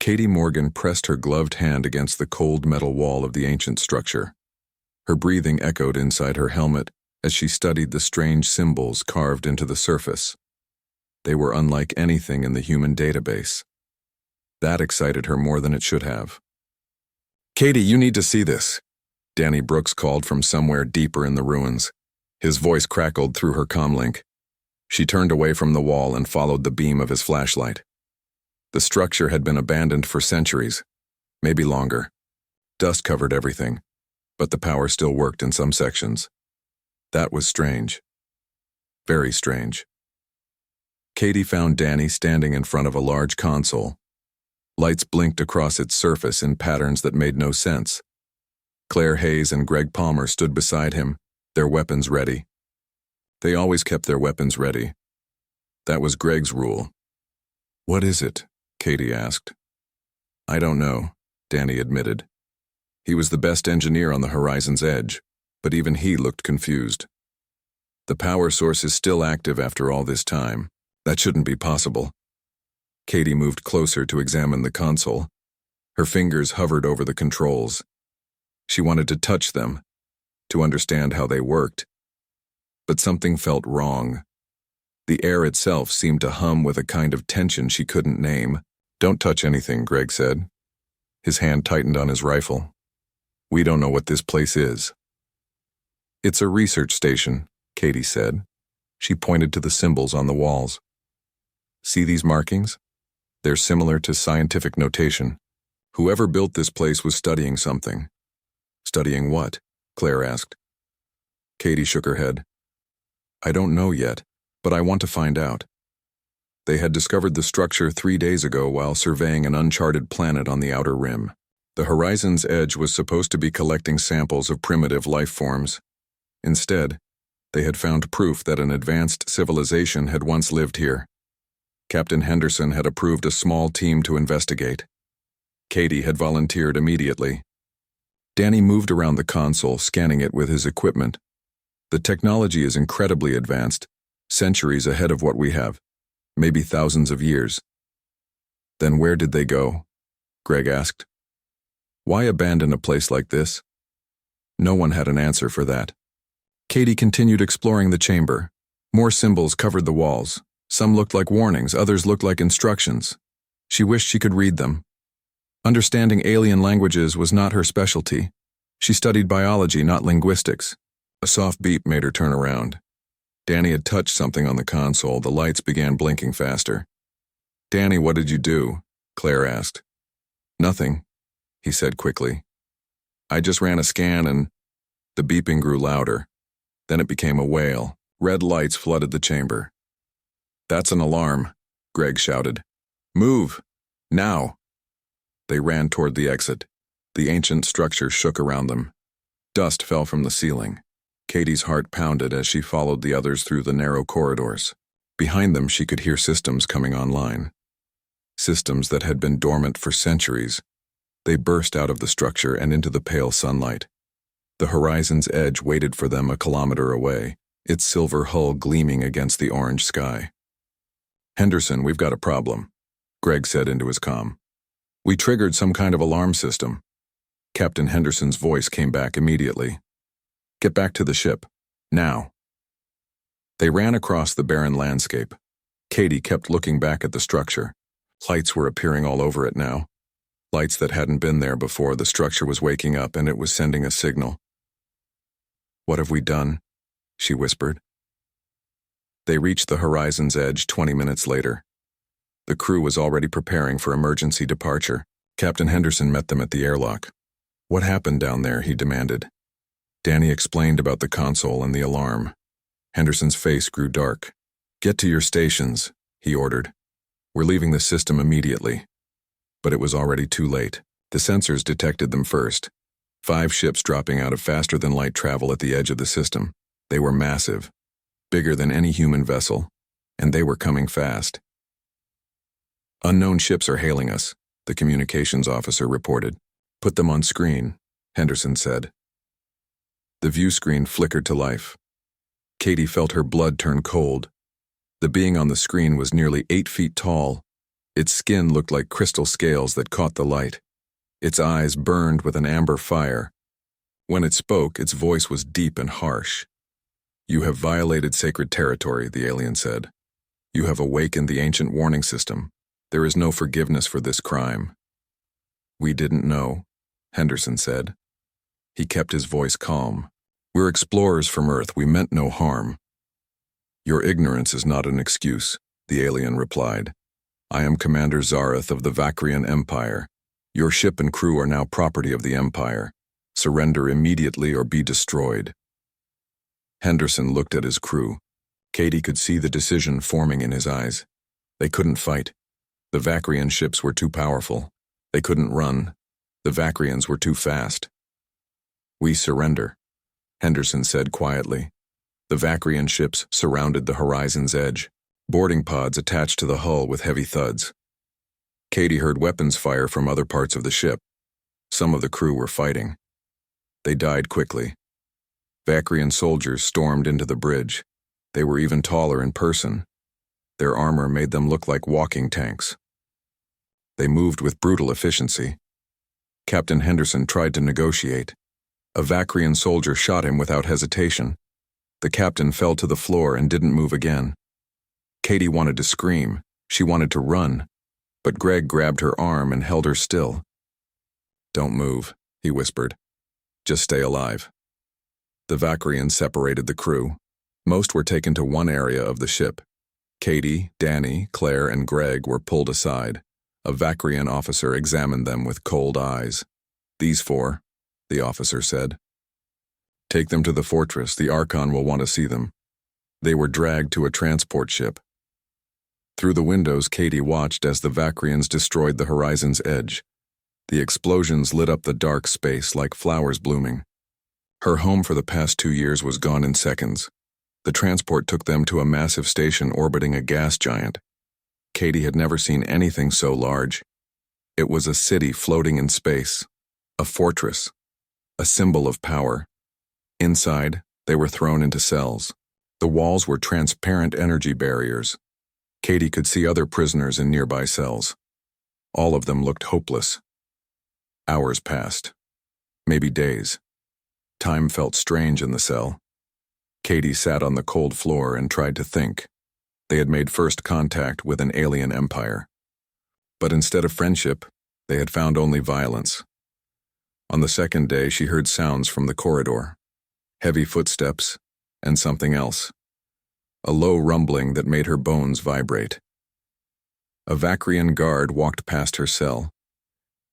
Katie Morgan pressed her gloved hand against the cold metal wall of the ancient structure. Her breathing echoed inside her helmet as she studied the strange symbols carved into the surface. They were unlike anything in the human database. That excited her more than it should have. "Katie, you need to see this," Danny Brooks called from somewhere deeper in the ruins. His voice crackled through her comlink. She turned away from the wall and followed the beam of his flashlight. The structure had been abandoned for centuries, maybe longer. Dust covered everything, but the power still worked in some sections. That was strange. Very strange. Katie found Danny standing in front of a large console. Lights blinked across its surface in patterns that made no sense. Claire Hayes and Greg Palmer stood beside him, their weapons ready. They always kept their weapons ready. That was Greg's rule. "What is it?" Katie asked. "I don't know," Danny admitted. He was the best engineer on the horizon's edge, but even he looked confused. "The power source is still active after all this time. That shouldn't be possible." Katie moved closer to examine the console. Her fingers hovered over the controls. She wanted to touch them, to understand how they worked. But something felt wrong. The air itself seemed to hum with a kind of tension she couldn't name. "Don't touch anything," Greg said. His hand tightened on his rifle. "We don't know what this place is." "It's a research station," Katie said. She pointed to the symbols on the walls. "See these markings? They're similar to scientific notation. Whoever built this place was studying something." "Studying what?" Claire asked. Katie shook her head. "I don't know yet, but I want to find out." They had discovered the structure 3 days ago while surveying an uncharted planet on the outer rim. The horizon's edge was supposed to be collecting samples of primitive life forms. Instead, they had found proof that an advanced civilization had once lived here. Captain Henderson had approved a small team to investigate. Katie had volunteered immediately. Danny moved around the console, scanning it with his equipment. "The technology is incredibly advanced, centuries ahead of what we have, maybe thousands of years." "Then where did they go?" Greg asked. "Why abandon a place like this?" No one had an answer for that. Katie continued exploring the chamber. More symbols covered the walls. Some looked like warnings, others looked like instructions. She wished she could read them. Understanding alien languages was not her specialty. She studied biology, not linguistics. A soft beep made her turn around. Danny had touched something on the console. The lights began blinking faster. "Danny, what did you do?" Claire asked. "Nothing," he said quickly. "I just ran a scan and..." The beeping grew louder. Then it became a wail. Red lights flooded the chamber. "That's an alarm," Greg shouted. "Move! Now!" They ran toward the exit. The ancient structure shook around them. Dust fell from the ceiling. Katie's heart pounded as she followed the others through the narrow corridors. Behind them, she could hear systems coming online. Systems that had been dormant for centuries. They burst out of the structure and into the pale sunlight. The horizon's edge waited for them a kilometer away, its silver hull gleaming against the orange sky. "Henderson, we've got a problem," Greg said into his comm. "We triggered some kind of alarm system." Captain Henderson's voice came back immediately. "Get back to the ship. Now." They ran across the barren landscape. Katie kept looking back at the structure. Lights were appearing all over it now. Lights that hadn't been there before. The structure was waking up and it was sending a signal. "What have we done?" she whispered. They reached the horizon's edge 20 minutes later. The crew was already preparing for emergency departure. Captain Henderson met them at the airlock. "What happened down there?" he demanded. Danny explained about the console and the alarm. Henderson's face grew dark. "Get to your stations," he ordered. "We're leaving the system immediately." But it was already too late. The sensors detected them first. 5 ships dropping out of faster-than-light travel at the edge of the system. They were massive, bigger than any human vessel, and they were coming fast. "Unknown ships are hailing us," the communications officer reported. "Put them on screen," Henderson said. The view screen flickered to life. Katie felt her blood turn cold. The being on the screen was nearly 8 feet tall, Its skin looked like crystal scales that caught the light. Its eyes burned with an amber fire. When it spoke, its voice was deep and harsh. "You have violated sacred territory," the alien said. "You have awakened the ancient warning system. There is no forgiveness for this crime." "We didn't know," Henderson said. He kept his voice calm. "We're explorers from Earth. We meant no harm." "Your ignorance is not an excuse," the alien replied. "I am Commander Zareth of the Vakrian Empire. Your ship and crew are now property of the Empire. Surrender immediately or be destroyed." Henderson looked at his crew. Katie could see the decision forming in his eyes. They couldn't fight. The Vakrian ships were too powerful. They couldn't run. The Vakrians were too fast. "We surrender," Henderson said quietly. The Vakrian ships surrounded the horizon's edge, boarding pods attached to the hull with heavy thuds. Katie heard weapons fire from other parts of the ship. Some of the crew were fighting. They died quickly. Vakrian soldiers stormed into the bridge. They were even taller in person. Their armor made them look like walking tanks. They moved with brutal efficiency. Captain Henderson tried to negotiate. A Vakrian soldier shot him without hesitation. The captain fell to the floor and didn't move again. Katie wanted to scream. She wanted to run. But Greg grabbed her arm and held her still. "Don't move," he whispered. "Just stay alive." The Vakrians separated the crew. Most were taken to one area of the ship. Katie, Danny, Claire, and Greg were pulled aside. A Vakrian officer examined them with cold eyes. "These four," the officer said. "Take them to the fortress. The Archon will want to see them." They were dragged to a transport ship. Through the windows, Katie watched as the Vakrians destroyed the horizon's edge. The explosions lit up the dark space like flowers blooming. Her home for the past 2 years was gone in seconds. The transport took them to a massive station orbiting a gas giant. Katie had never seen anything so large. It was a city floating in space, a fortress, a symbol of power. Inside, they were thrown into cells. The walls were transparent energy barriers. Katie could see other prisoners in nearby cells. All of them looked hopeless. Hours passed. Maybe days. Time felt strange in the cell. Katie sat on the cold floor and tried to think. They had made first contact with an alien empire. But instead of friendship, they had found only violence. On the second day, she heard sounds from the corridor. Heavy footsteps, and something else. A low rumbling that made her bones vibrate. A Vakrian guard walked past her cell,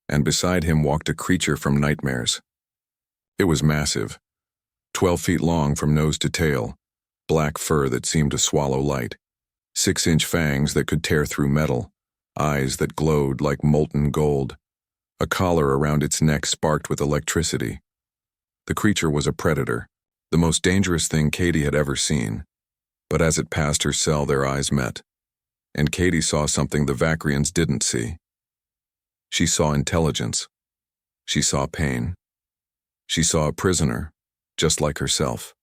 and beside him walked a creature from nightmares. It was massive, 12 feet long from nose to tail, black fur that seemed to swallow light, 6-inch fangs that could tear through metal, eyes that glowed like molten gold. A collar around its neck sparked with electricity. The creature was a predator, the most dangerous thing Katie had ever seen. But as it passed her cell, their eyes met, and Katie saw something the Vakrians didn't see. She saw intelligence. She saw pain. She saw a prisoner, just like herself.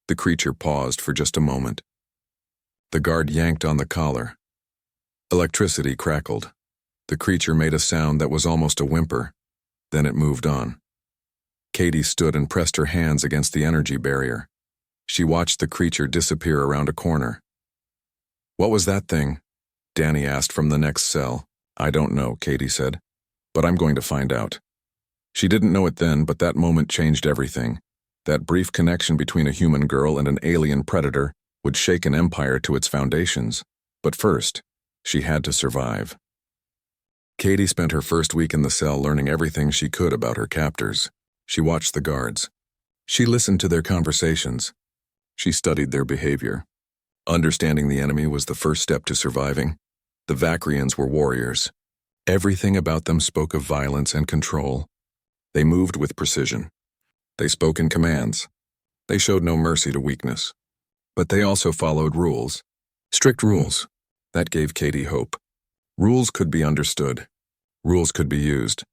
The creature paused for just a moment. The guard yanked on the collar. Electricity crackled. The creature made a sound that was almost a whimper. Then it moved on. Katie stood and pressed her hands against the energy barrier. She watched the creature disappear around a corner. "What was that thing?" Danny asked from the next cell. "I don't know," Katie said, "but I'm going to find out." She didn't know it then, but that moment changed everything. That brief connection between a human girl and an alien predator would shake an empire to its foundations. But first, she had to survive. Katie spent her first week in the cell learning everything she could about her captors. She watched the guards. She listened to their conversations. She studied their behavior. Understanding the enemy was the first step to surviving. The Vakrians were warriors. Everything about them spoke of violence and control. They moved with precision. They spoke in commands. They showed no mercy to weakness. But they also followed rules. Strict rules. That gave Katie hope. Rules could be understood. Rules could be used.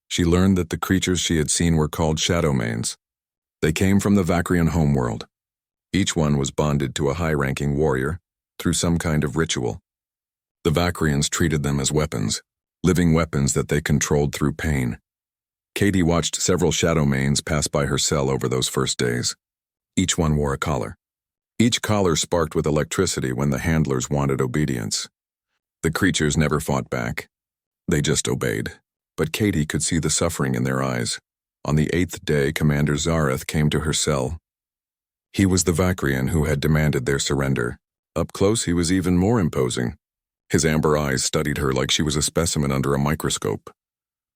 She learned that the creatures she had seen were called Shadowmanes. They came from the Vakrian homeworld. Each one was bonded to a high-ranking warrior through some kind of ritual. The Vakrians treated them as weapons, living weapons that they controlled through pain. Katie watched several shadow manes pass by her cell over those first days. Each one wore a collar. Each collar sparked with electricity when the handlers wanted obedience. The creatures never fought back. They just obeyed. But Katie could see the suffering in their eyes. On the 8th day, Commander Zareth came to her cell. He was the Vakrian who had demanded their surrender. Up close, he was even more imposing. His amber eyes studied her like she was a specimen under a microscope.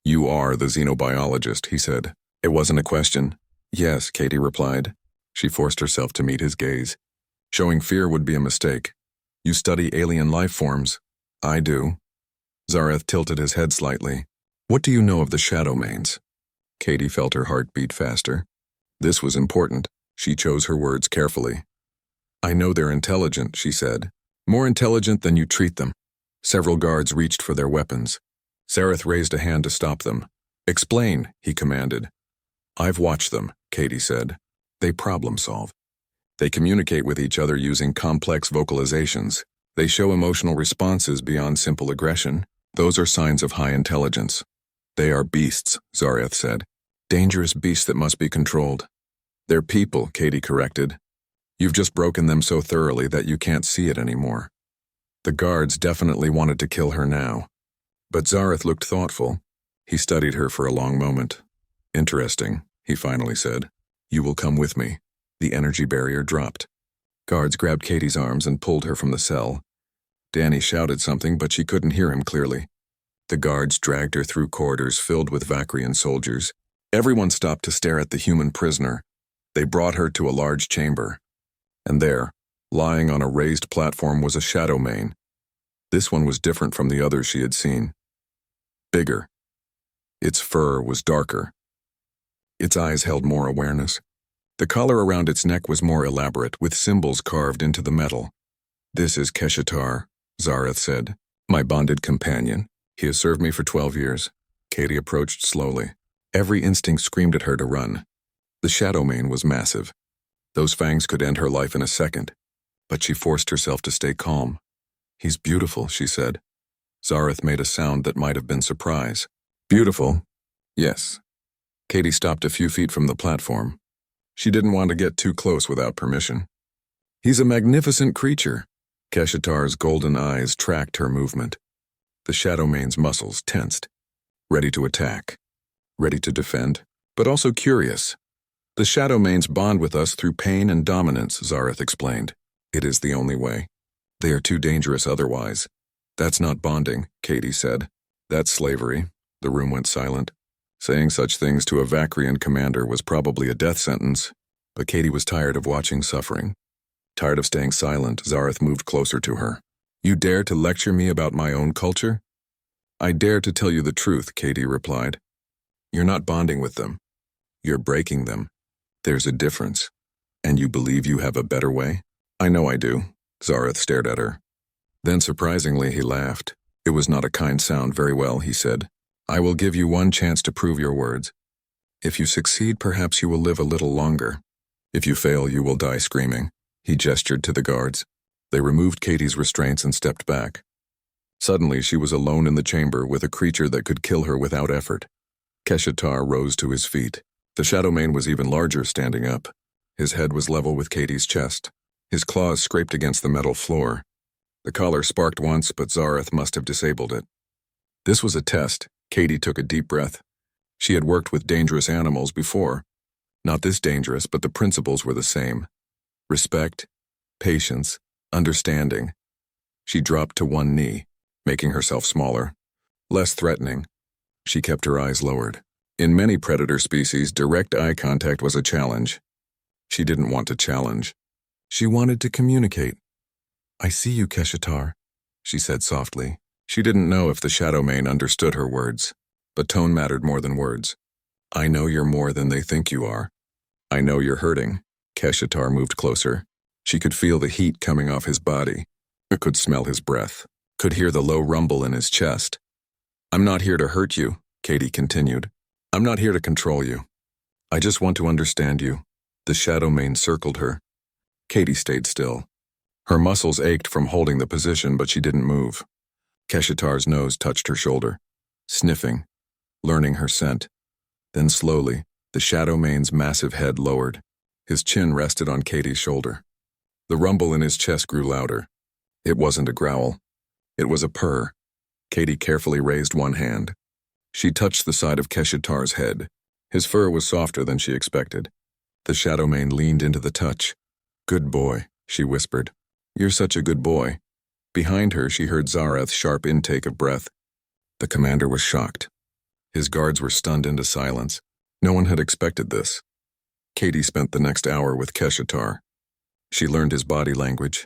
"You are the xenobiologist," he said. It wasn't a question. "Yes," Katie replied. She forced herself to meet his gaze. Showing fear would be a mistake. "You study alien life forms." "I do." Zareth tilted his head slightly. "What do you know of the shadow manes?" Katie felt her heart beat faster. This was important. She chose her words carefully. "I know they're intelligent," she said. "More intelligent than you treat them." Several guards reached for their weapons. Zareth raised a hand to stop them. "Explain," he commanded. "I've watched them," Katie said. "They problem solve. They communicate with each other using complex vocalizations. They show emotional responses beyond simple aggression. Those are signs of high intelligence." "They are beasts," Zareth said. "Dangerous beasts that must be controlled." "They're people," Katie corrected. "You've just broken them so thoroughly that you can't see it anymore." The guards definitely wanted to kill her now. But Zareth looked thoughtful. He studied her for a long moment. "Interesting," he finally said. "You will come with me." The energy barrier dropped. Guards grabbed Katie's arms and pulled her from the cell. Danny shouted something, but she couldn't hear him clearly. The guards dragged her through corridors filled with Vakrian soldiers. Everyone stopped to stare at the human prisoner. They brought her to a large chamber. And there, lying on a raised platform, was a shadow mane. This one was different from the others she had seen. Bigger. Its fur was darker. Its eyes held more awareness. The collar around its neck was more elaborate, with symbols carved into the metal. "This is Keshatar," Zareth said. "My bonded companion. He has served me for 12 years. Katie approached slowly. Every instinct screamed at her to run. The shadow mane was massive. Those fangs could end her life in a second. But she forced herself to stay calm. "He's beautiful," she said. Zareth made a sound that might have been surprise. "Beautiful?" "Yes." Katie stopped a few feet from the platform. She didn't want to get too close without permission. "He's a magnificent creature." Keshatar's golden eyes tracked her movement. The shadow mane's muscles tensed. Ready to attack. Ready to defend, but also curious. "The shadow manes bond with us through pain and dominance," Zareth explained. "It is the only way. They are too dangerous otherwise." "That's not bonding," Katie said. "That's slavery." The room went silent. Saying such things to a Vakrian commander was probably a death sentence, but Katie was tired of watching suffering. Tired of staying silent, Zareth moved closer to her. "You dare to lecture me about my own culture?" "I dare to tell you the truth," Katie replied. "You're not bonding with them. You're breaking them. There's a difference. And you believe you have a better way?" "I know I do." Zareth stared at her. Then surprisingly he laughed. "It was not a kind sound. Very well," he said. "I will give you one chance to prove your words. If you succeed, perhaps you will live a little longer. If you fail, you will die screaming." He gestured to the guards. They removed Katie's restraints and stepped back. Suddenly she was alone in the chamber with a creature that could kill her without effort. Keshatar rose to his feet. The shadow mane was even larger standing up. His head was level with Katie's chest. His claws scraped against the metal floor. The collar sparked once, but Zareth must have disabled it. This was a test. Katie took a deep breath. She had worked with dangerous animals before. Not this dangerous, but the principles were the same. Respect, patience, understanding. She dropped to one knee, making herself smaller, less threatening. She kept her eyes lowered. In many predator species, direct eye contact was a challenge. She didn't want to challenge. She wanted to communicate. "I see you, Keshatar," she said softly. She didn't know if the shadow mane understood her words, but tone mattered more than words. "I know you're more than they think you are. I know you're hurting." Keshatar moved closer. She could feel the heat coming off his body. Could smell his breath. Could hear the low rumble in his chest. "I'm not here to hurt you," Katie continued. "I'm not here to control you. I just want to understand you." The shadow mane circled her. Katie stayed still. Her muscles ached from holding the position, but she didn't move. Keshatar's nose touched her shoulder, sniffing, learning her scent. Then slowly, the Shadowmane's massive head lowered. His chin rested on Katie's shoulder. The rumble in his chest grew louder. It wasn't a growl. It was a purr. Katie carefully raised one hand. She touched the side of Keshatar's head. His fur was softer than she expected. The Shadowmane leaned into the touch. "Good boy," she whispered. "You're such a good boy." Behind her, she heard Zareth's sharp intake of breath. The commander was shocked. His guards were stunned into silence. No one had expected this. Katie spent the next hour with Keshatar. She learned his body language,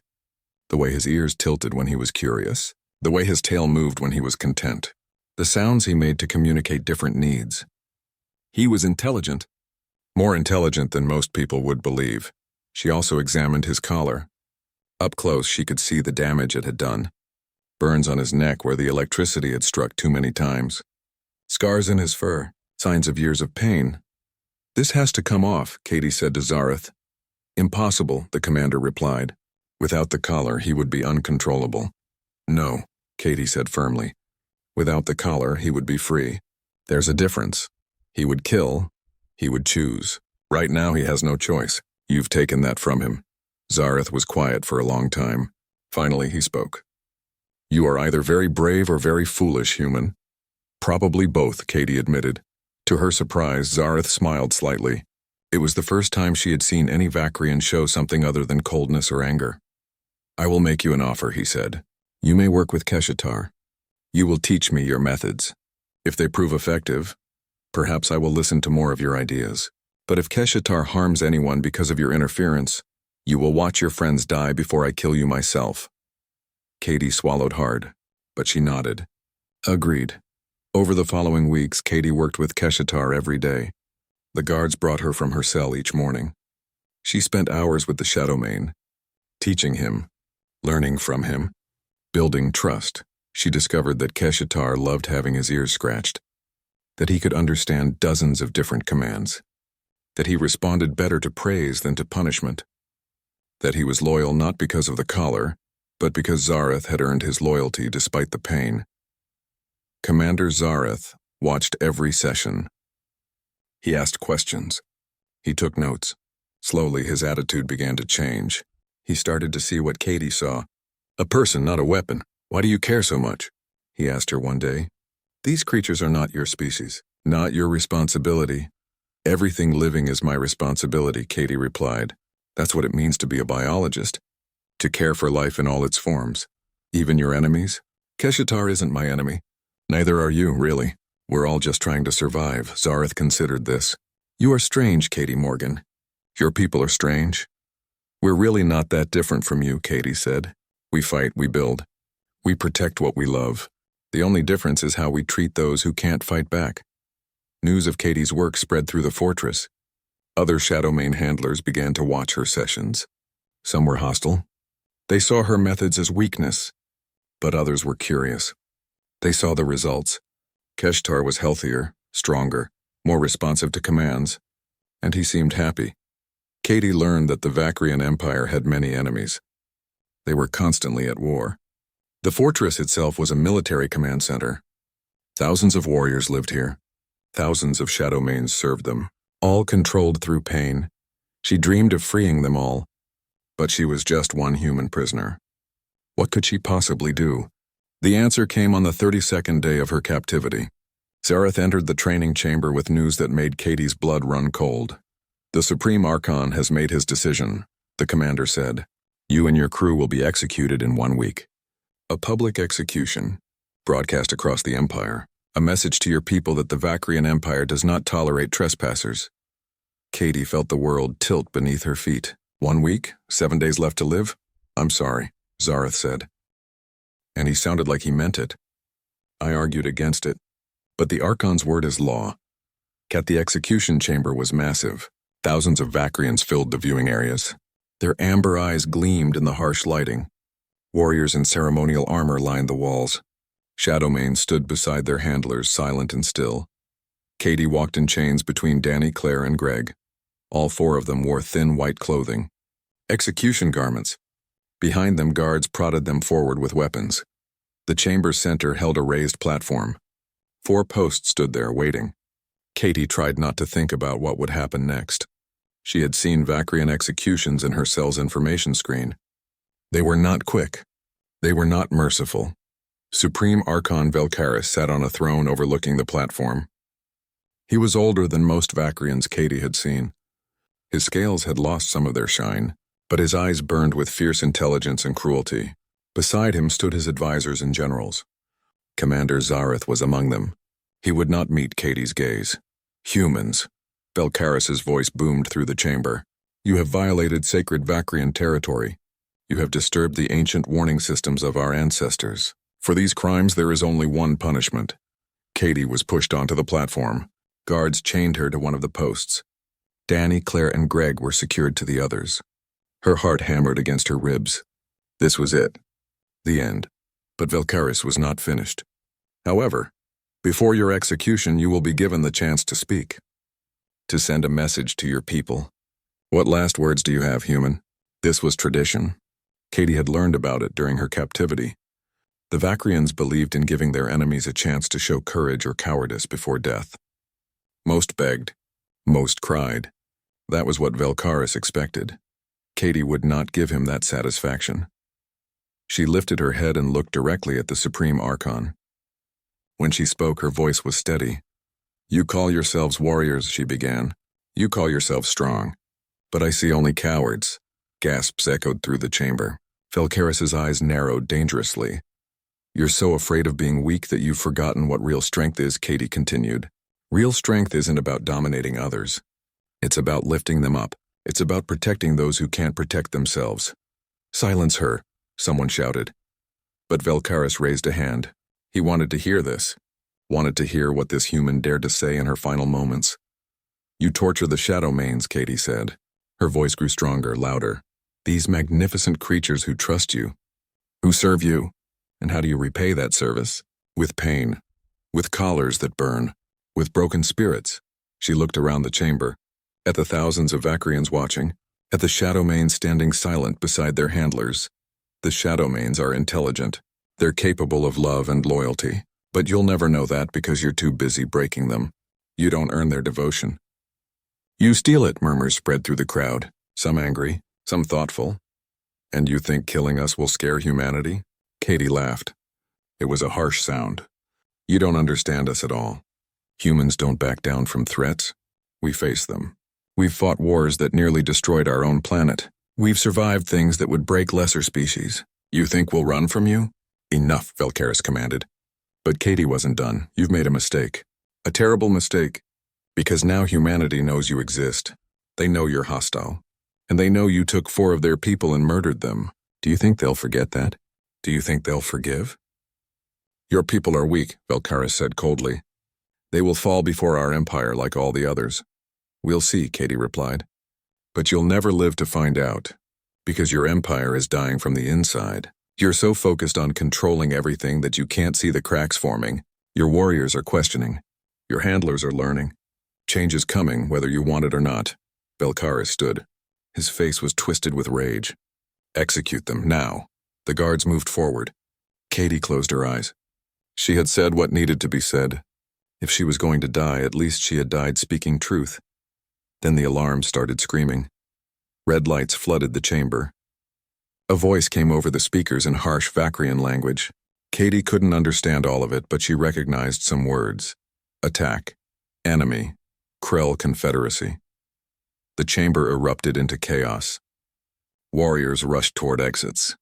the way his ears tilted when he was curious, the way his tail moved when he was content, the sounds he made to communicate different needs. He was intelligent, more intelligent than most people would believe. She also examined his collar. Up close, she could see the damage it had done. Burns on his neck where the electricity had struck too many times. Scars in his fur, signs of years of pain. "This has to come off," Katie said to Zareth. "Impossible," the commander replied. "Without the collar, he would be uncontrollable." "No," Katie said firmly. "Without the collar, he would be free. There's a difference. He would kill. He would choose. Right now, he has no choice. You've taken that from him." Zareth was quiet for a long time. Finally, he spoke. "You are either very brave or very foolish, human." "Probably both," Katie admitted. To her surprise, Zareth smiled slightly. It was the first time she had seen any Vakrian show something other than coldness or anger. "I will make you an offer," he said. "You may work with Keshatar. You will teach me your methods. If they prove effective, perhaps I will listen to more of your ideas. But if Keshatar harms anyone because of your interference, you will watch your friends die before I kill you myself." Katie swallowed hard, but she nodded. Agreed. Over the following weeks, Katie worked with Keshatar every day. The guards brought her from her cell each morning. She spent hours with the Shadowmane, teaching him, learning from him, building trust. She discovered that Keshatar loved having his ears scratched, that he could understand dozens of different commands, that he responded better to praise than to punishment, that he was loyal not because of the collar, but because Zareth had earned his loyalty despite the pain. Commander Zareth watched every session. He asked questions. He took notes. Slowly, his attitude began to change. He started to see what Katie saw. "A person, not a weapon. Why do you care so much?" he asked her one day. "These creatures are not your species, not your responsibility." "Everything living is my responsibility," Katie replied. "That's what it means to be a biologist, to care for life in all its forms, even your enemies. Keshatar isn't my enemy. Neither are you, really. We're all just trying to survive." Zareth considered this. "You are strange, Katie Morgan. Your people are strange." "We're really not that different from you," Katie said. "We fight, we build. We protect what we love. The only difference is how we treat those who can't fight back." News of Katie's work spread through the fortress. Other Shadowmane handlers began to watch her sessions. Some were hostile. They saw her methods as weakness, but others were curious. They saw the results. Keshatar was healthier, stronger, more responsive to commands, and he seemed happy. Katie learned that the Vakrian Empire had many enemies. They were constantly at war. The fortress itself was a military command center. Thousands of warriors lived here. Thousands of Shadowmanes served them, all controlled through pain. She dreamed of freeing them all, but she was just one human prisoner. What could she possibly do? The answer came on the 32nd day of her captivity. Zareth entered the training chamber with news that made Katie's blood run cold. "The Supreme Archon has made his decision," the commander said. "You and your crew will be executed in 1 week. A public execution, broadcast across the Empire. A message to your people that the Vakrian Empire does not tolerate trespassers." Katie felt the world tilt beneath her feet. 1 week? 7 days left to live? "I'm sorry," Zareth said. And he sounded like he meant it. I argued against it. But the Archon's word is law. The execution chamber was massive. Thousands of Vakrians filled the viewing areas. Their amber eyes gleamed in the harsh lighting. Warriors in ceremonial armor lined the walls. Shadowmane stood beside their handlers, silent and still. Katie walked in chains between Danny, Claire, and Greg. All 4 of them wore thin white clothing. Execution garments. Behind them, guards prodded them forward with weapons. The chamber's center held a raised platform. 4 posts stood there, waiting. Katie tried not to think about what would happen next. She had seen Vakrian executions in her cell's information screen. They were not quick. They were not merciful. Supreme Archon Velkaris sat on a throne overlooking the platform. He was older than most Vakrians Katie had seen. His scales had lost some of their shine, but his eyes burned with fierce intelligence and cruelty. Beside him stood his advisors and generals. Commander Zareth was among them. He would not meet Katie's gaze. Humans. Velkaris's voice boomed through the chamber. You have violated sacred Vakrian territory. You have disturbed the ancient warning systems of our ancestors. For these crimes there is only one punishment. Katie was pushed onto the platform. Guards chained her to one of the posts. Danny, Claire, and Greg were secured to the others. Her heart hammered against her ribs. This was it. The end. But Velkaris was not finished. However, before your execution you will be given the chance to speak. To send a message to your people. What last words do you have, human? This was tradition. Katie had learned about it during her captivity. The Vakrians believed in giving their enemies a chance to show courage or cowardice before death. Most begged. Most cried. That was what Velkaris expected. Katie would not give him that satisfaction. She lifted her head and looked directly at the Supreme Archon. When she spoke, her voice was steady. You call yourselves warriors, she began. You call yourselves strong. But I see only cowards. Gasps echoed through the chamber. Velkaris's eyes narrowed dangerously. You're so afraid of being weak that you've forgotten what real strength is, Katie continued. Real strength isn't about dominating others. It's about lifting them up. It's about protecting those who can't protect themselves. Silence her, someone shouted. But Velkaris raised a hand. He wanted to hear this. Wanted to hear what this human dared to say in her final moments. You torture the Shadow Manes, Katie said. Her voice grew stronger, louder. These magnificent creatures who trust you. Who serve you. And how do you repay that service? With pain. With collars that burn. With broken spirits. She looked around the chamber. At the thousands of Vakrians watching. At the Shadow Manes standing silent beside their handlers. The Shadow Manes are intelligent. They're capable of love and loyalty. But you'll never know that because you're too busy breaking them. You don't earn their devotion. You steal it, murmurs spread through the crowd. Some angry, some thoughtful. And you think killing us will scare humanity? Katie laughed. It was a harsh sound. You don't understand us at all. Humans don't back down from threats. We face them. We've fought wars that nearly destroyed our own planet. We've survived things that would break lesser species. You think we'll run from you? Enough, Velkaris commanded. But Katie wasn't done. You've made a mistake. A terrible mistake. Because now humanity knows you exist. They know you're hostile. And they know you took 4 of their people and murdered them. Do you think they'll forget that? Do you think they'll forgive? Your people are weak, Velkaris said coldly. They will fall before our empire like all the others. We'll see, Katie replied. But you'll never live to find out. Because your empire is dying from the inside. You're so focused on controlling everything that you can't see the cracks forming. Your warriors are questioning. Your handlers are learning. Change is coming, whether you want it or not. Velkaris stood. His face was twisted with rage. Execute them, now. The guards moved forward. Katie closed her eyes. She had said what needed to be said. If she was going to die, at least she had died speaking truth. Then the alarm started screaming. Red lights flooded the chamber. A voice came over the speakers in harsh Vakrian language. Katie couldn't understand all of it, but she recognized some words. Attack. Enemy. Krell Confederacy. The chamber erupted into chaos. Warriors rushed toward exits.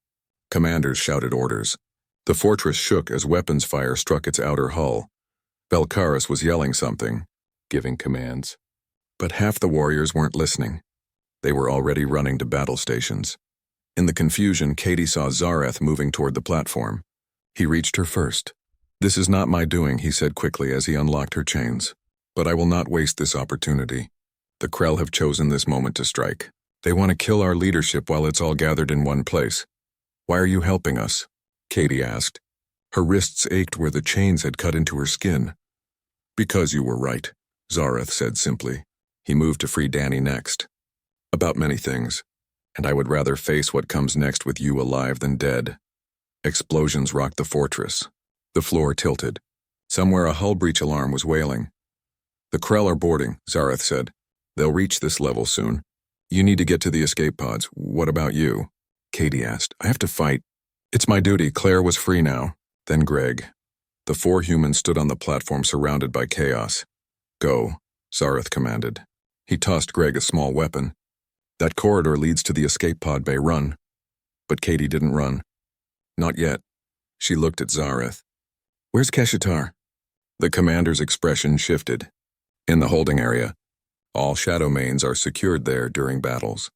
Commanders shouted orders. The fortress shook as weapons fire struck its outer hull. Velkaris was yelling something, giving commands. But half the warriors weren't listening. They were already running to battle stations. In the confusion, Katie saw Zareth moving toward the platform. He reached her first. This is not my doing, he said quickly as he unlocked her chains. But I will not waste this opportunity. The Krell have chosen this moment to strike. They want to kill our leadership while it's all gathered in one place. Why are you helping us? Katie asked. Her wrists ached where the chains had cut into her skin. Because you were right, Zareth said simply. He moved to free Danny next. About many things. And I would rather face what comes next with you alive than dead. Explosions rocked the fortress. The floor tilted. Somewhere a hull breach alarm was wailing. "The Krell are boarding," Zareth said. "They'll reach this level soon. You need to get to the escape pods. What about you?" Katie asked. "I have to fight." "It's my duty." Claire was free now. Then Greg. The 4 humans stood on the platform surrounded by chaos. "Go," Zareth commanded. He tossed Greg a small weapon. "That corridor leads to the escape pod bay. Run." But Katie didn't run. Not yet. She looked at Zareth. "Where's Keshatar?" The commander's expression shifted. "In the holding area. All shadow mains are secured there during battles.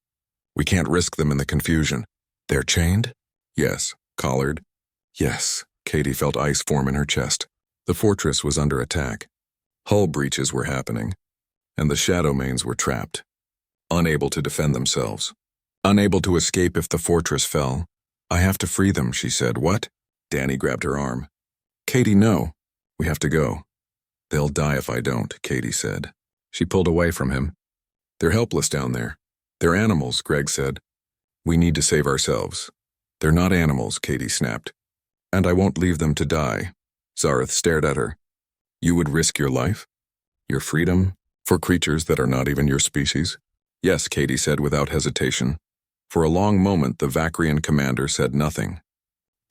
We can't risk them in the confusion." "They're chained?" "Yes." "Collared?" "Yes." Katie felt ice form in her chest. The fortress was under attack. Hull breaches were happening, and the shadow mains were trapped, unable to defend themselves, unable to escape if the fortress fell. "I have to free them," she said. "What?" Danny grabbed her arm. "Katie, no. We have to go." "They'll die if I don't," Katie said. She pulled away from him. "They're helpless down there. They're animals," Greg said. "We need to save ourselves." "They're not animals," Katie snapped. "And I won't leave them to die." Zareth stared at her. "You would risk your life? Your freedom? For creatures that are not even your species?" "Yes," Katie said without hesitation. For a long moment, the Vakrian commander said nothing.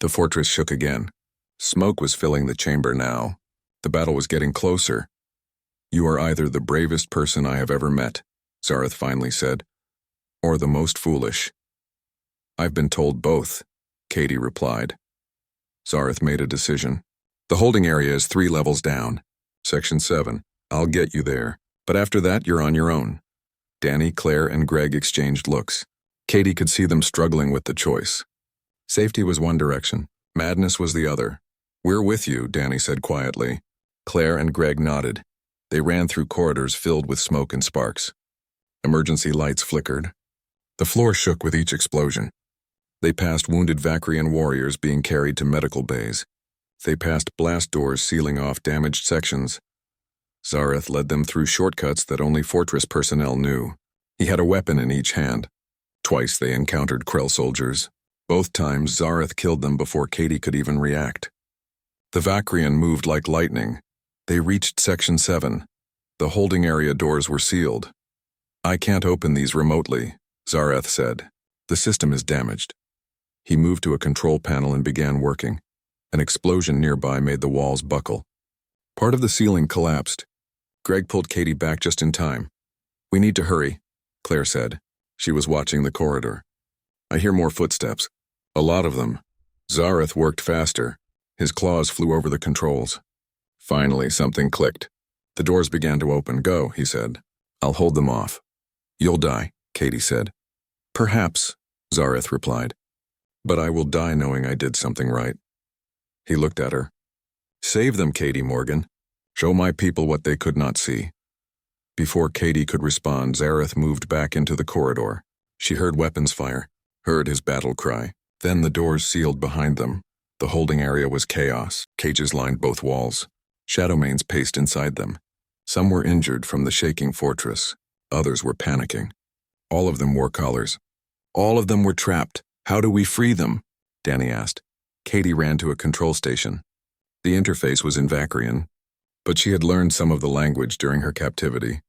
The fortress shook again. Smoke was filling the chamber now. The battle was getting closer. "You are either the bravest person I have ever met," Zareth finally said, "or the most foolish." "I've been told both," Katie replied. Zareth made a decision. "The holding area is 3 levels down. Section 7. I'll get you there. But after that, you're on your own." Danny, Claire, and Greg exchanged looks. Katie could see them struggling with the choice. Safety was one direction. Madness was the other. "We're with you," Danny said quietly. Claire and Greg nodded. They ran through corridors filled with smoke and sparks. Emergency lights flickered. The floor shook with each explosion. They passed wounded Vakrian warriors being carried to medical bays. They passed blast doors sealing off damaged sections. Zareth led them through shortcuts that only fortress personnel knew. He had a weapon in each hand. Twice they encountered Krell soldiers. Both times Zareth killed them before Katie could even react. The Vakrian moved like lightning. They reached Section 7. The holding area doors were sealed. "I can't open these remotely," Zareth said. "The system is damaged." He moved to a control panel and began working. An explosion nearby made the walls buckle. Part of the ceiling collapsed. Greg pulled Katie back just in time. "We need to hurry," Claire said. She was watching the corridor. "I hear more footsteps. A lot of them." Zareth worked faster. His claws flew over the controls. Finally, something clicked. The doors began to open. "Go," he said. "I'll hold them off." "You'll die," Katie said. "Perhaps," Zareth replied. "But I will die knowing I did something right." He looked at her. "Save them, Katie Morgan. Show my people what they could not see." Before Katie could respond, Zareth moved back into the corridor. She heard weapons fire, heard his battle cry. Then the doors sealed behind them. The holding area was chaos. Cages lined both walls. Shadowmanes paced inside them. Some were injured from the shaking fortress. Others were panicking. All of them wore collars. All of them were trapped. "How do we free them?" Danny asked. Katie ran to a control station. The interface was in Vakrian, but she had learned some of the language during her captivity.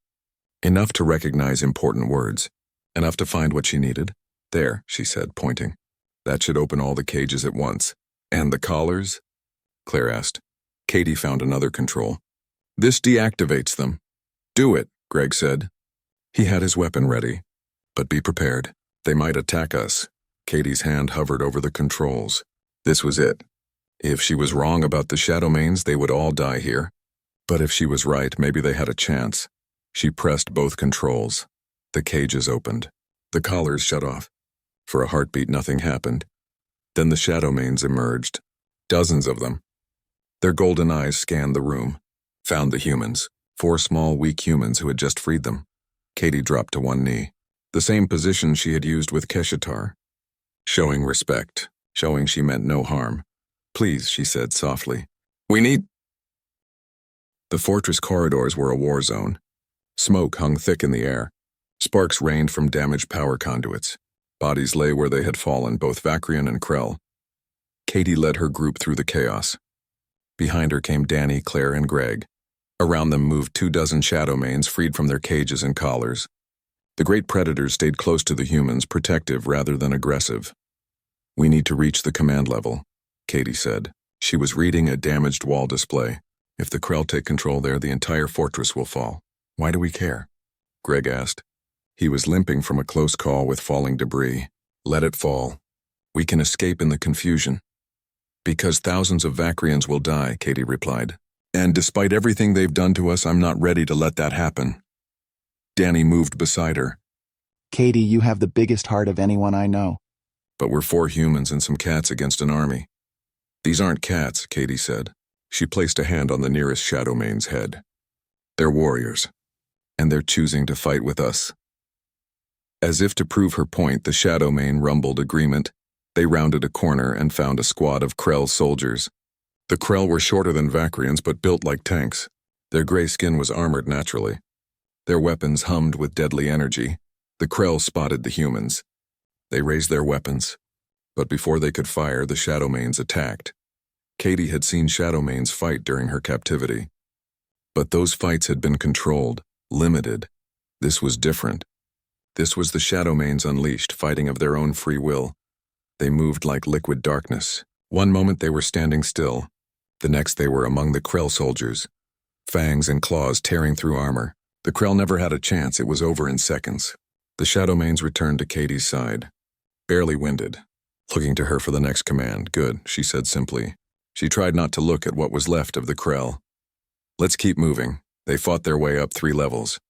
Enough to recognize important words. Enough to find what she needed. "There," she said, pointing. "That should open all the cages at once." "And the collars?" Claire asked. Katie found another control. "This deactivates them." "Do it," Greg said. He had his weapon ready. "But be prepared. They might attack us." Katie's hand hovered over the controls. This was it. If she was wrong about the Shadowmanes, they would all die here. But if she was right, maybe they had a chance. She pressed both controls. The cages opened. The collars shut off. For a heartbeat, nothing happened. Then the Shadowmanes emerged. Dozens of them. Their golden eyes scanned the room. Found the humans. 4 small, weak humans who had just freed them. Katie dropped to one knee. The same position she had used with Keshatar. Showing respect. Showing she meant no harm. "Please," she said softly. "We need—" The fortress corridors were a war zone. Smoke hung thick in the air. Sparks rained from damaged power conduits. Bodies lay where they had fallen, both Vakrian and Krell. Katie led her group through the chaos. Behind her came Danny, Claire, and Greg. Around them moved 24 Shadowmanes freed from their cages and collars. The great predators stayed close to the humans, protective rather than aggressive. "We need to reach the command level," Katie said. She was reading a damaged wall display. "If the Krell take control there, the entire fortress will fall." "Why do we care?" Greg asked. He was limping from a close call with falling debris. "Let it fall. We can escape in the confusion." "Because thousands of Vakrians will die," Katie replied. "And despite everything they've done to us, I'm not ready to let that happen." Danny moved beside her. "Katie, you have the biggest heart of anyone I know." "But we're 4 humans and some cats against an army." "These aren't cats," Katie said. She placed a hand on the nearest Shadowmane's head. "They're warriors, and they're choosing to fight with us." As if to prove her point, the Shadowmane rumbled agreement. They rounded a corner and found a squad of Krell soldiers. The Krell were shorter than Vakrians but built like tanks. Their gray skin was armored naturally. Their weapons hummed with deadly energy. The Krell spotted the humans. They raised their weapons. But before they could fire, the Shadowmanes attacked. Katie had seen Shadowmanes fight during her captivity. But those fights had been controlled, limited. This was different. This was the Shadowmanes unleashed, fighting of their own free will. They moved like liquid darkness. One moment they were standing still. The next they were among the Krell soldiers, fangs and claws tearing through armor. The Krell never had a chance. It was over in seconds. The Shadowmanes returned to Katie's side, barely winded, looking to her for the next command. "Good," she said simply. She tried not to look at what was left of the Krell. "Let's keep moving." They fought their way up 3 levels.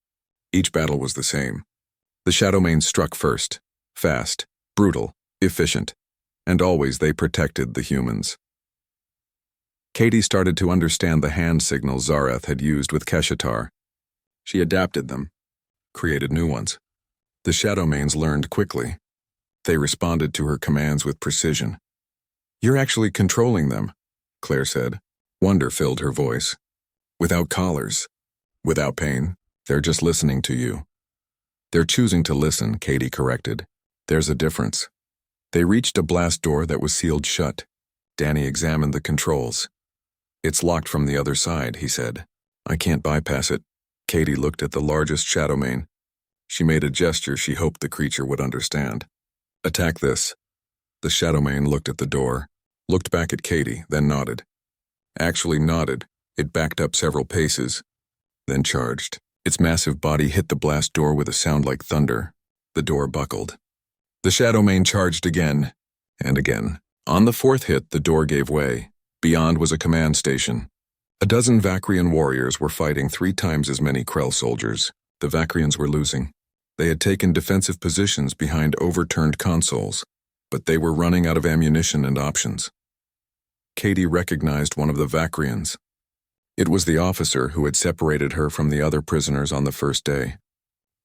Each battle was the same. The Shadowmanes struck first, fast, brutal, efficient, and always they protected the humans. Katie started to understand the hand signals Zareth had used with Keshatar. She adapted them, created new ones. The Shadowmanes learned quickly. They responded to her commands with precision. "You're actually controlling them," Claire said. Wonder filled her voice. "Without collars, without pain, they're just listening to you." "They're choosing to listen," Katie corrected. "There's a difference." They reached a blast door that was sealed shut. Danny examined the controls. "It's locked from the other side," he said. "I can't bypass it." Katie looked at the largest Shadowmane. She made a gesture she hoped the creature would understand. "Attack this." The Shadowmane looked at the door, looked back at Katie, then nodded. Actually nodded. It backed up several paces, then charged. Its massive body hit the blast door with a sound like thunder. The door buckled. The Shadowmane charged again, and again. On the 4th hit, the door gave way. Beyond was a command station. A dozen Vakrian warriors were fighting 3 times as many Krell soldiers. The Vakrians were losing. They had taken defensive positions behind overturned consoles, but they were running out of ammunition and options. Katie recognized one of the Vakrians. It was the officer who had separated her from the other prisoners on the first day.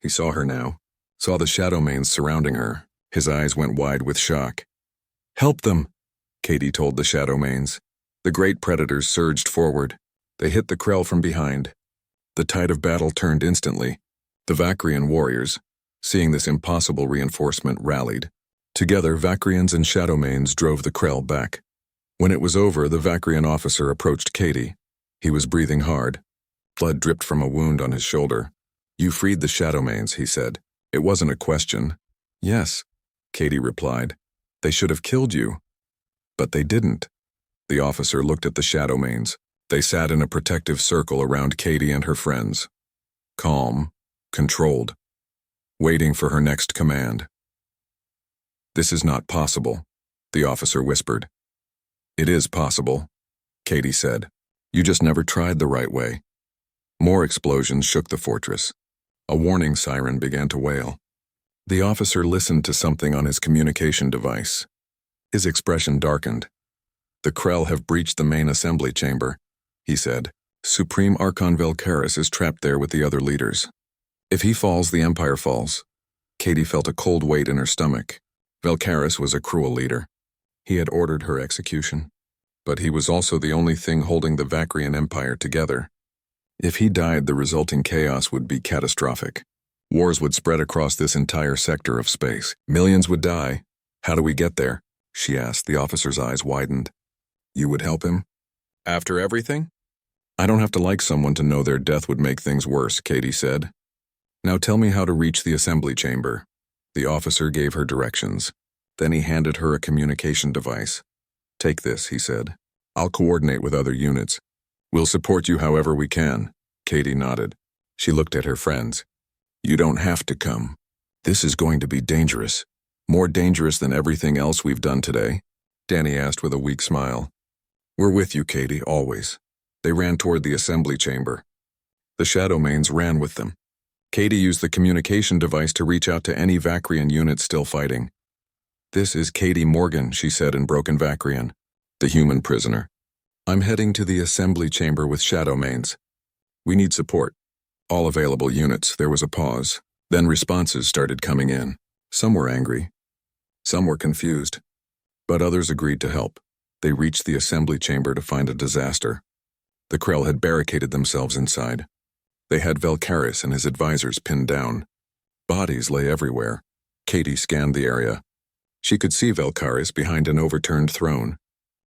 He saw her now, saw the Shadowmanes surrounding her. His eyes went wide with shock. "Help them," Katie told the Shadowmanes. The great predators surged forward. They hit the Krell from behind. The tide of battle turned instantly. The Vakrian warriors, seeing this impossible reinforcement, rallied. Together, Vakrians and Shadowmanes drove the Krell back. When it was over, the Vakrian officer approached Katie. He was breathing hard. Blood dripped from a wound on his shoulder. "You freed the Shadowmanes," he said. It wasn't a question. "Yes," Katie replied. "They should have killed you." But they didn't. The officer looked at the Shadowmanes. They sat in a protective circle around Katie and her friends. Calm, controlled, waiting for her next command. "This is not possible," the officer whispered. "It is possible," Katie said. "You just never tried the right way." More explosions shook the fortress. A warning siren began to wail. The officer listened to something on his communication device. His expression darkened. "The Krell have breached the main assembly chamber," he said. "Supreme Archon Velkaris is trapped there with the other leaders. If he falls, the Empire falls." Katie felt a cold weight in her stomach. Velkaris was a cruel leader. He had ordered her execution. But he was also the only thing holding the Vakrian Empire together. If he died, the resulting chaos would be catastrophic. Wars would spread across this entire sector of space. Millions would die. How do we get there? she asked. The officer's eyes widened. You would help him? After everything? I don't have to like someone to know their death would make things worse, Katie said. Now tell me how to reach the assembly chamber. The officer gave her directions. Then he handed her a communication device. Take this, he said. I'll coordinate with other units. We'll support you however we can. Katie nodded. She looked at her friends. You don't have to come. This is going to be dangerous. More dangerous than everything else we've done today? Danny asked with a weak smile. We're with you, Katie, always. They ran toward the assembly chamber. The Shadowmanes ran with them. Katie used the communication device to reach out to any Vacrian unit still fighting. This is Katie Morgan, she said in broken Vacrian, the human prisoner. I'm heading to the assembly chamber with Shadowmanes. We need support. All available units. There was a pause. Then responses started coming in. Some were angry. Some were confused. But others agreed to help. They reached the assembly chamber to find a disaster. The Krell had barricaded themselves inside. They had Velcaris and his advisors pinned down. Bodies lay everywhere. Katie scanned the area. She could see Velcaris behind an overturned throne.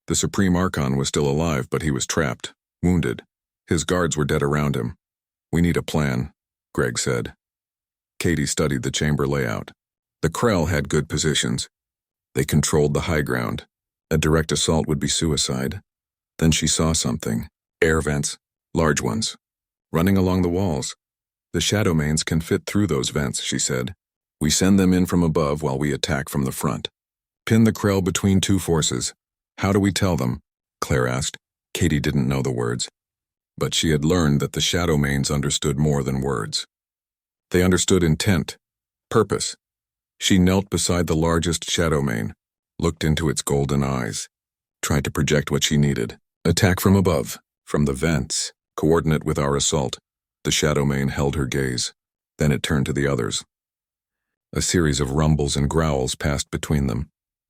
The Supreme Archon was still alive, but he was trapped, wounded. His guards were dead around him. We need a plan, Greg said. Katie studied the chamber layout. The Krell had good positions. They controlled the high ground. A direct assault would be suicide. Then she saw something. Air vents, large ones, running along the walls. The Shadowmanes can fit through those vents, she said. We send them in from above while we attack from the front. Pin the Krell between two forces. How do we tell them? Claire asked. Katie didn't know the words. But she had learned that the Shadowmanes understood more than words. They understood intent, purpose. She knelt beside the largest Shadowmane, looked into its golden eyes, tried to project what she needed. Attack from above, from the vents, coordinate with our assault. The Shadowmane held her gaze. Then it turned to the others. A series of rumbles and growls passed between them.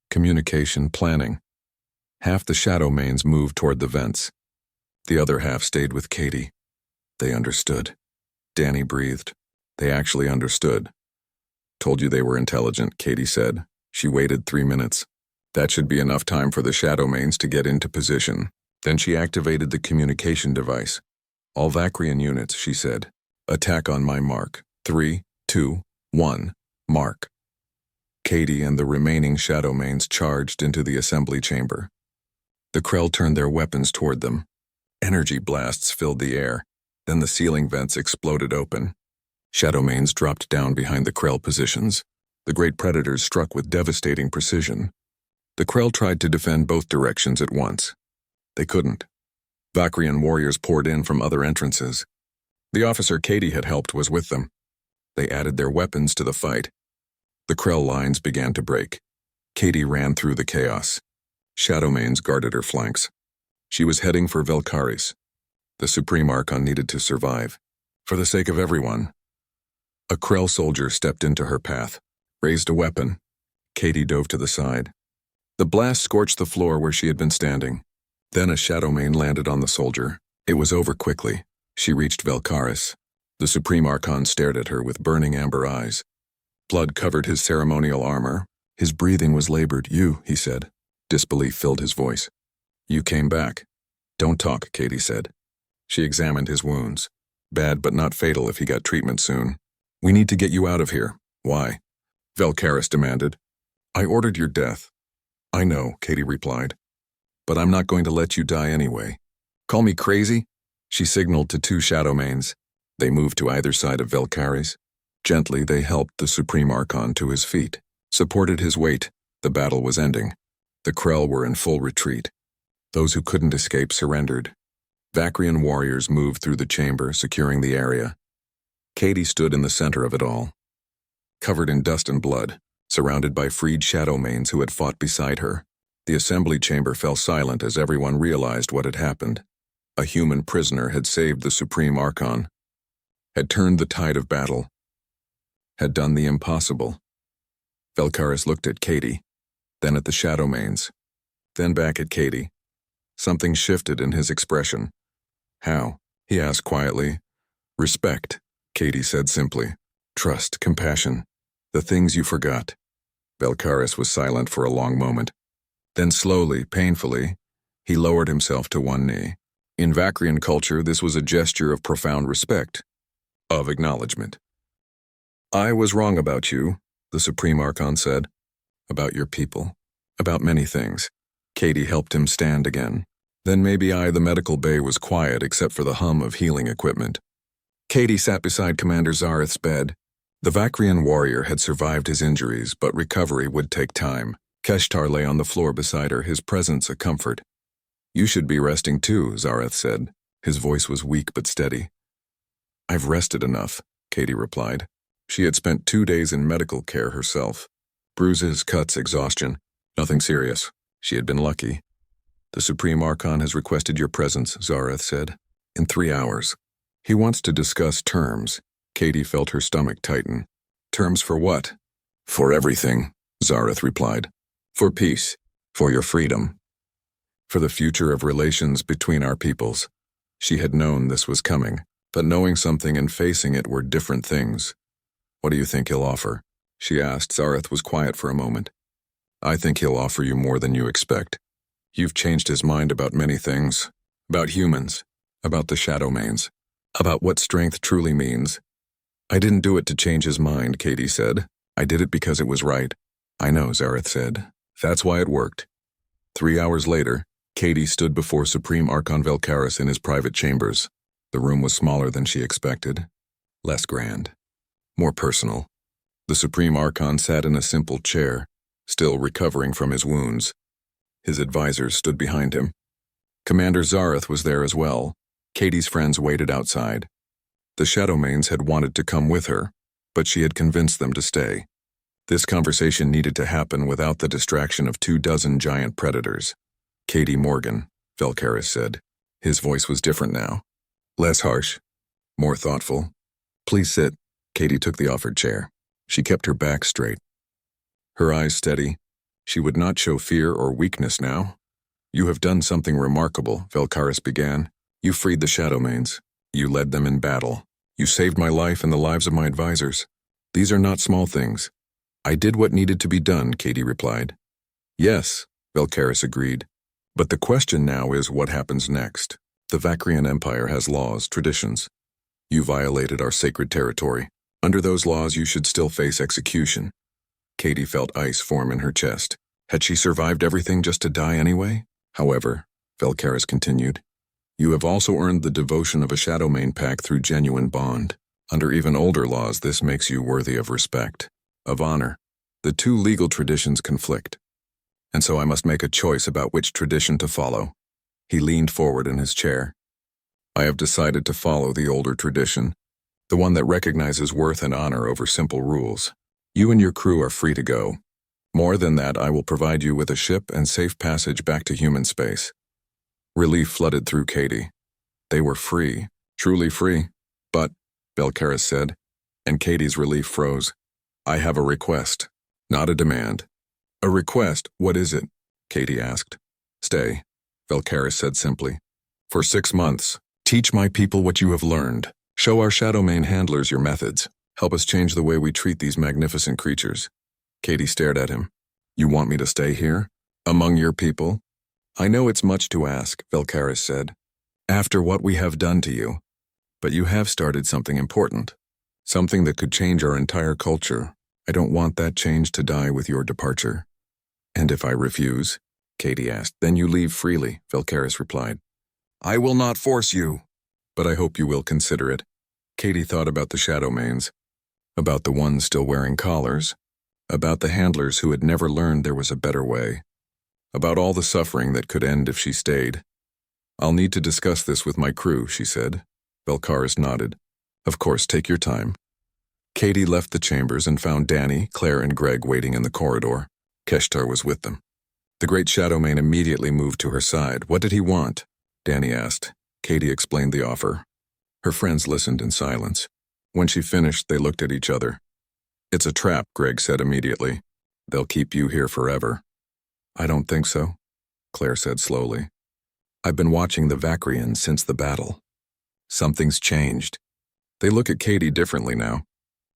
Communication, planning. Half the Shadowmanes moved toward the vents. The other half stayed with Katie. They understood. Danny breathed. They actually understood. Told you they were intelligent, Katie said. She waited 3 minutes. That should be enough time for the Shadowmanes to get into position. Then she activated the communication device. All Vacrian units, she said. Attack on my mark. 3, 2, 1, mark. Katie and the remaining Shadowmanes charged into the assembly chamber. The Krell turned their weapons toward them. Energy blasts filled the air. Then the ceiling vents exploded open. Shadowmanes dropped down behind the Krell positions. The great predators struck with devastating precision. The Krell tried to defend both directions at once. They couldn't. Vacrian warriors poured in from other entrances. The officer Katie had helped was with them. They added their weapons to the fight. The Krell lines began to break. Katie ran through the chaos. Shadowmanes guarded her flanks. She was heading for Velcaris. The Supreme Archon needed to survive. For the sake of everyone. A Krell soldier stepped into her path, raised a weapon. Katie dove to the side. The blast scorched the floor where she had been standing. Then a Shadowmane landed on the soldier. It was over quickly. She reached Velcaris. The Supreme Archon stared at her with burning amber eyes. Blood covered his ceremonial armor. His breathing was labored. You, he said. Disbelief filled his voice. You came back. Don't talk, Katie said. She examined his wounds. Bad but not fatal if he got treatment soon. We need to get you out of here. Why? Velcaris demanded. I ordered your death. I know, Katie replied. But I'm not going to let you die anyway. Call me crazy? She signaled to 2 Shadowmanes. They moved to either side of Velcaris. Gently, they helped the Supreme Archon to his feet, supported his weight. The battle was ending. The Krell were in full retreat. Those who couldn't escape surrendered. Vacrian warriors moved through the chamber, securing the area. Katie stood in the center of it all. Covered in dust and blood, surrounded by freed Shadowmanes who had fought beside her. The assembly chamber fell silent as everyone realized what had happened. A human prisoner had saved the Supreme Archon, had turned the tide of battle, had done the impossible. Velcaris looked at Katie, then at the Shadowmanes, then back at Katie. Something shifted in his expression. How? He asked quietly. Respect, Katie said simply. Trust, compassion, the things you forgot. Velcaris was silent for a long moment. Then slowly, painfully, he lowered himself to one knee. In Vacrian culture, this was a gesture of profound respect, of acknowledgement. I was wrong about you, the Supreme Archon said. About your people. About many things. Katie helped him stand again. Then maybe the medical bay was quiet except for the hum of healing equipment. Katie sat beside Commander Zareth's bed. The Vacrian warrior had survived his injuries, but recovery would take time. Keshtar lay on the floor beside her, his presence a comfort. You should be resting too, Zareth said. His voice was weak but steady. I've rested enough, Katie replied. She had spent 2 days in medical care herself. Bruises, cuts, exhaustion. Nothing serious. She had been lucky. The Supreme Archon has requested your presence, Zareth said. In 3 hours. He wants to discuss terms. Katie felt her stomach tighten. Terms for what? For everything, Zareth replied. For peace. For your freedom. For the future of relations between our peoples. She had known this was coming, but knowing something and facing it were different things. What do you think he'll offer? She asked. Zareth was quiet for a moment. I think he'll offer you more than you expect. You've changed his mind about many things. About humans. About the Shadowmanes. About what strength truly means. I didn't do it to change his mind, Katie said. I did it because it was right. I know, Zareth said. That's why it worked. 3 hours later, Katie stood before Supreme Archon Velkaris in his private chambers. The room was smaller than she expected. Less grand. More personal. The Supreme Archon sat in a simple chair, still recovering from his wounds. His advisors stood behind him. Commander Zareth was there as well. Katie's friends waited outside. The Shadowmanes had wanted to come with her, but she had convinced them to stay. This conversation needed to happen without the distraction of 24 giant predators. Katie Morgan, Velkaris said. His voice was different now. Less harsh. More thoughtful. Please sit. Katie took the offered chair. She kept her back straight. Her eyes steady. She would not show fear or weakness now. You have done something remarkable, Velkaris began. You freed the Shadowmanes. You led them in battle. You saved my life and the lives of my advisors. These are not small things. I did what needed to be done, Katie replied. Yes, Velkaris agreed. But the question now is what happens next. The Vacrian Empire has laws, traditions. You violated our sacred territory. Under those laws, you should still face execution. Katie felt ice form in her chest. Had she survived everything just to die anyway? However, Velkaris continued, you have also earned the devotion of a Shadowmane pack through genuine bond. Under even older laws, this makes you worthy of respect, of honor. The two legal traditions conflict. And so I must make a choice about which tradition to follow. He leaned forward in his chair. I have decided to follow the older tradition, the one that recognizes worth and honor over simple rules. You and your crew are free to go. More than that, I will provide you with a ship and safe passage back to human space. Relief flooded through Katie. They were free, truly free. But, Velkaris said, and Katie's relief froze. I have a request, not a demand. A request, what is it? Katie asked. Stay, Velkaris said simply. For 6 months, teach my people what you have learned. Show our Shadowmane handlers your methods. Help us change the way we treat these magnificent creatures. Katie stared at him. You want me to stay here? Among your people? I know it's much to ask, Velkaris said. After what we have done to you. But you have started something important. Something that could change our entire culture. I don't want that change to die with your departure. And if I refuse? Katie asked. Then you leave freely, Velkaris replied. I will not force you. But I hope you will consider it. Katie thought about the Shadowmanes. About the ones still wearing collars. About the handlers who had never learned there was a better way. About all the suffering that could end if she stayed. I'll need to discuss this with my crew, she said. Velkaris nodded. Of course, take your time. Katie left the chambers and found Danny, Claire, and Greg waiting in the corridor. Keshtar was with them. The great Shadowmane immediately moved to her side. What did he want? Danny asked. Katie explained the offer. Her friends listened in silence. When she finished, they looked at each other. It's a trap, Greg said immediately. They'll keep you here forever. I don't think so, Claire said slowly. I've been watching the Vacrians since the battle. Something's changed. They look at Katie differently now,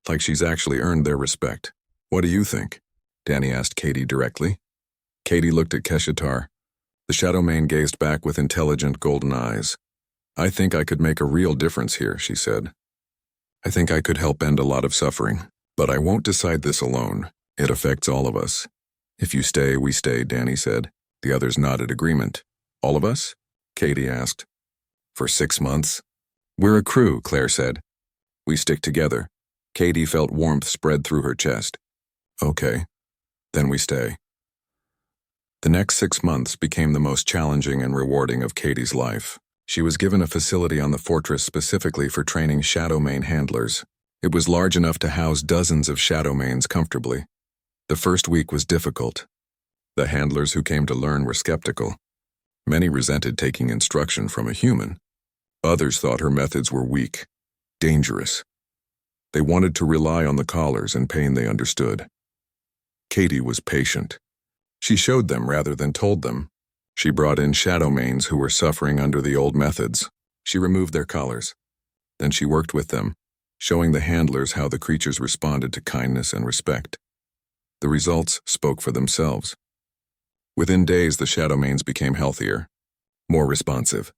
like she's actually earned their respect. What do you think? Danny asked Katie directly. Katie looked at Keshatar. The Shadowmane gazed back with intelligent golden eyes. I think I could make a real difference here, she said. I think I could help end a lot of suffering, but I won't decide this alone. It affects all of us. If you stay, we stay, Danny said. The others nodded agreement. All of us? Katie asked. For 6 months? We're a crew, Claire said. We stick together. Katie felt warmth spread through her chest. Okay, then we stay. The next 6 months became the most challenging and rewarding of Katie's life. She was given a facility on the fortress specifically for training Shadowmane handlers. It was large enough to house dozens of Shadowmanes comfortably. The first week was difficult. The handlers who came to learn were skeptical. Many resented taking instruction from a human. Others thought her methods were weak, dangerous. They wanted to rely on the collars and pain they understood. Katie was patient. She showed them rather than told them. She brought in Shadowmanes who were suffering under the old methods. She removed their collars. Then she worked with them, showing the handlers how the creatures responded to kindness and respect. The results spoke for themselves. Within days, the Shadowmanes became healthier, more responsive,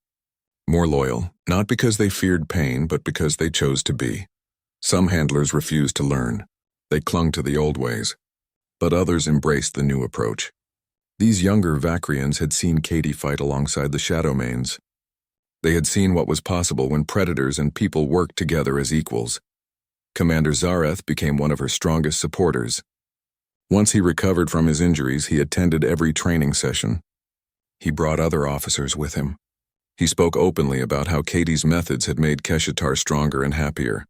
more loyal, not because they feared pain, but because they chose to be. Some handlers refused to learn. They clung to the old ways, but others embraced the new approach. These younger Vakrians had seen Katie fight alongside the Shadowmanes. They had seen what was possible when predators and people worked together as equals. Commander Zareth became one of her strongest supporters. Once he recovered from his injuries, he attended every training session. He brought other officers with him. He spoke openly about how Katie's methods had made Keshatar stronger and happier.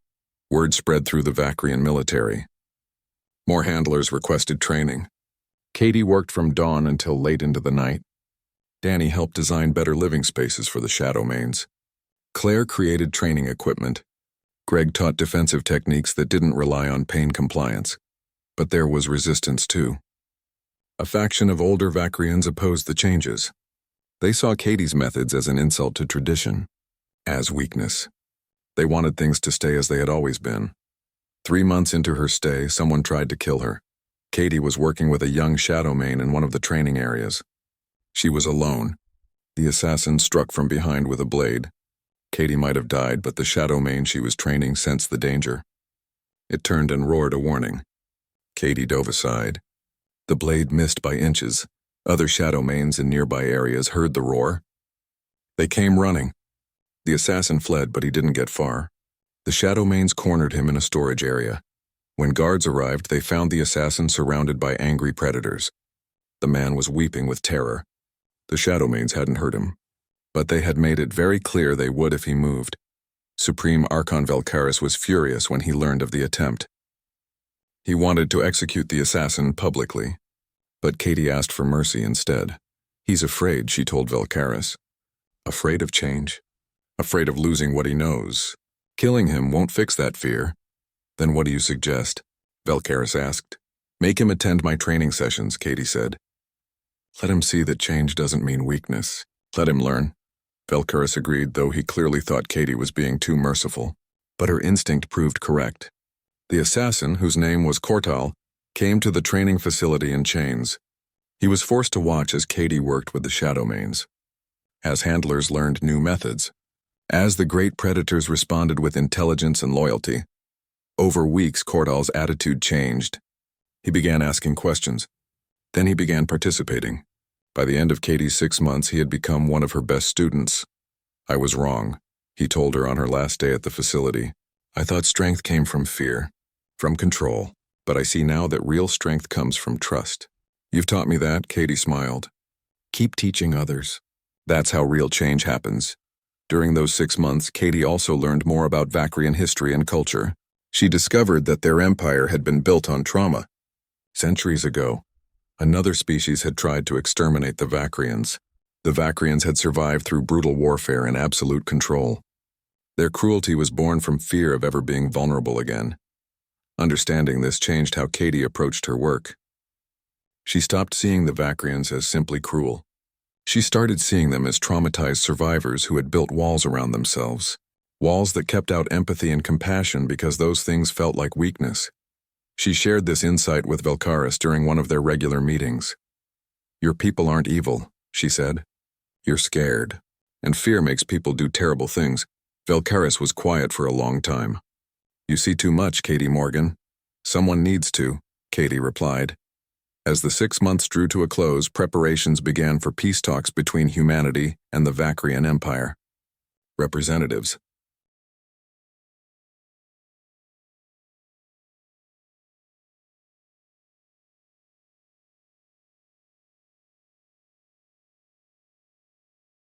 Word spread through the Vakrian military. More handlers requested training. Katie worked from dawn until late into the night. Danny helped design better living spaces for the Shadowmanes. Claire created training equipment. Greg taught defensive techniques that didn't rely on pain compliance. But there was resistance too. A faction of older Vakrians opposed the changes. They saw Katie's methods as an insult to tradition, as weakness. They wanted things to stay as they had always been. 3 months into her stay, someone tried to kill her. Katie was working with a young Shadowmane in one of the training areas. She was alone. The assassin struck from behind with a blade. Katie might have died, but the Shadowmane she was training sensed the danger. It turned and roared a warning. Katie dove aside. The blade missed by inches. Other Shadowmanes in nearby areas heard the roar. They came running. The assassin fled, but he didn't get far. The Shadowmanes cornered him in a storage area. When guards arrived, they found the assassin surrounded by angry predators. The man was weeping with terror. The Shadowmanes hadn't hurt him, but they had made it very clear they would if he moved. Supreme Archon Velkaris was furious when he learned of the attempt. He wanted to execute the assassin publicly, but Katie asked for mercy instead. He's afraid, she told Velkaris. Afraid of change? Afraid of losing what he knows. Killing him won't fix that fear. Then what do you suggest? Velkaris asked. Make him attend my training sessions, Katie said. Let him see that change doesn't mean weakness. Let him learn. Velkaris agreed, though he clearly thought Katie was being too merciful. But her instinct proved correct. The assassin, whose name was Kortal, came to the training facility in chains. He was forced to watch as Katie worked with the Shadowmanes. As handlers learned new methods. As the great predators responded with intelligence and loyalty. Over weeks, Kortal's attitude changed. He began asking questions. Then he began participating. By the end of Katie's 6 months, he had become one of her best students. I was wrong, he told her on her last day at the facility. I thought strength came from fear, from control, but I see now that real strength comes from trust. You've taught me that, Katie smiled. Keep teaching others. That's how real change happens. During those 6 months, Katie also learned more about Vakrian history and culture. She discovered that their empire had been built on trauma. Centuries ago, another species had tried to exterminate the Vakrians. The Vakrians had survived through brutal warfare and absolute control. Their cruelty was born from fear of ever being vulnerable again. Understanding this changed how Katie approached her work. She stopped seeing the Vakrians as simply cruel. She started seeing them as traumatized survivors who had built walls around themselves. Walls that kept out empathy and compassion because those things felt like weakness. She shared this insight with Velkaris during one of their regular meetings. Your people aren't evil, she said. You're scared. And fear makes people do terrible things. Velcaris was quiet for a long time. You see too much, Katie Morgan. Someone needs to, Katie replied. As the 6 months drew to a close, preparations began for peace talks between humanity and the Vacrian Empire. Representatives,